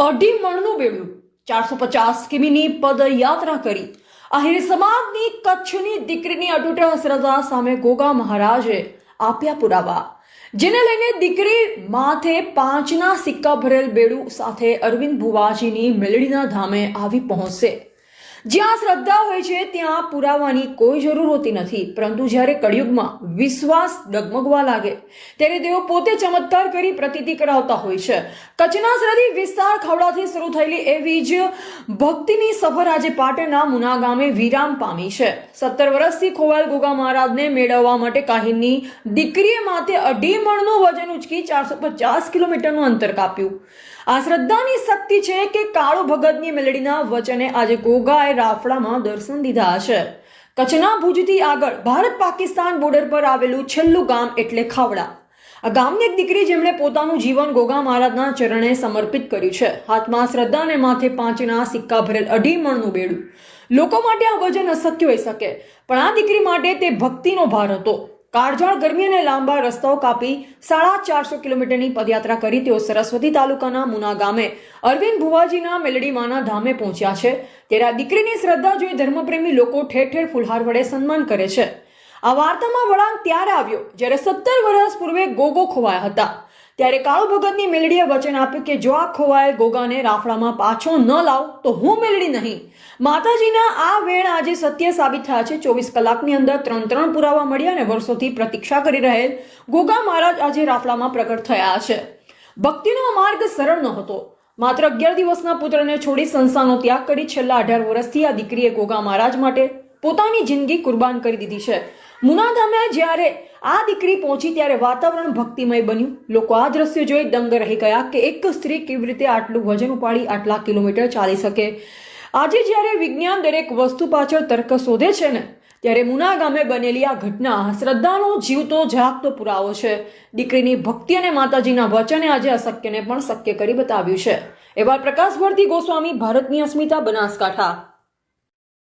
અઢી મણનું બેડું 450 કિમીની પદયાત્રા કરી આહિર સમાજની કચ્છની દીકરીની અટૂટ શ્રદ્ધા સામે ગોગા મહારાજે આપ્યા પુરાવા, જેને લઈને દીકરી માથે 5ના સિક્કા ભરેલ બેડું સાથે અરવિંદ ભુવાજીની મેલડીના ધામે આવી પહોંચશે। જ્યાં શ્રદ્ધા હોય છે ત્યાં પુરાવાની કોઈ જરૂર હોતી નથી, પરંતુ જ્યારે કળિયુગમાં વિશ્વાસ ડગમગવા લાગે ત્યારે તેઓ પોતે ચમત્કાર કરી પ્રતીતિ કરાવતા હોય છે। કચ્છના સરહદી વિસ્તાર ખવડાથી શરૂ થયેલી એવી જ ભક્તિની સફર આજે પાટણના મુના ગામે વિરામ પામી છે। 17 વર્ષથી ખોવાયેલ ગોગા મહારાજને મેળવવા માટે કાહિનની દીકરીએ માથે અઢી મણનું વજન ઉચકી 450 કિલોમીટરનું અંતર કાપ્યું। આ શ્રદ્ધાની શક્તિ છે કે કાળુ ભગતની મેલડીના વચને આજે ગોગાએ રાફડામાં દર્શન દીધા છે। કચ્છના ભુજથી આગળ ભારત પાકિસ્તાન બોર્ડર પર આવેલું છેલ્લું ગામ એટલે ખાવડા। આ ગામની એક દીકરી જેમણે પોતાનું જીવન ગોગા મહારાજના ચરણે સમર્પિત કર્યું છે। હાથમાં શ્રદ્ધા અને માથે 5ના સિક્કા ભરેલ અઢી મણનું બેડું। લોકો માટે આ વજન અશક્ય હોઈ શકે, પણ આ દીકરી માટે તે ભક્તિનો ભાર હતો। કાળઝાળ ગરમી અને લાંબા રસ્તાઓ કાપી 450 કિલોમીટરની પદયાત્રા કરી તેઓ સરસ્વતી તાલુકાના મુના ગામે અરવિંદ ભુવાજીના મેલડીમાના ધામે પહોંચ્યા છે। ત્યારે આ દીકરીની શ્રદ્ધા જોઈ ધર્મપ્રેમી લોકો ઠેર ઠેર ફુલહાર વડે સન્માન કરે છે। આ વાર્તામાં વળાંક ત્યારે આવ્યો જ્યારે 17 વર્ષ પૂર્વે ગોગો ખોવાયા હતા। ત્યારે કાળુ ભગતની મેલડીએ વચન આપ્યું કે જો આ ખોવાયેલ ગોગાને રાફડામાં પાછો ન લાવ તો હું મેલડી નહીં। માતાજીના આ વેણ આજે સત્ય સાબિત થયા છે। 24 કલાકની અંદર 3 પુરાવા મળ્યા અને વર્ષોથી પ્રતીક્ષા કરી રહેલ ગોગા મહારાજ આજે રાફડામાં પ્રગટ થયા છે। ભક્તિનો માર્ગ સરળ નહોતો। માત્ર 11 દિવસના પુત્રને છોડી સંસારનો ત્યાગ કરી છેલ્લા 18 વર્ષથી આ દીકરીએ ગોગા મહારાજ માટે પોતાની જિંદગી કુરબાન કરી દીધી છે। મુના ધામે જ્યારે આ દીકરી પહોંચી ત્યારે વાતાવરણ ભક્તિમય બન્યું। લોકો આ દ્રશ્ય જોઈ દંગ રહી ગયા કે એક સ્ત્રી કેવી રીતે આટલું વજન ઉપાડી આટલા કિલોમીટર ચાલી શકે। આજે જ્યારે વિજ્ઞાન દરેક વસ્તુ પાછળ તર્ક શોધે છે ને, ત્યારે મુના ગામે બનેલી આ ઘટના શ્રદ્ધાનો જીવતો જાગતો પુરાવો છે। દીકરીની ભક્તિ અને માતાજીના વચને આજે અશક્યને પણ શક્ય કરી બતાવ્યું છે। એવા પ્રકાશ ભારતી ગોસ્વામી, ભારતની અસ્મિતા, બનાસકાંઠા।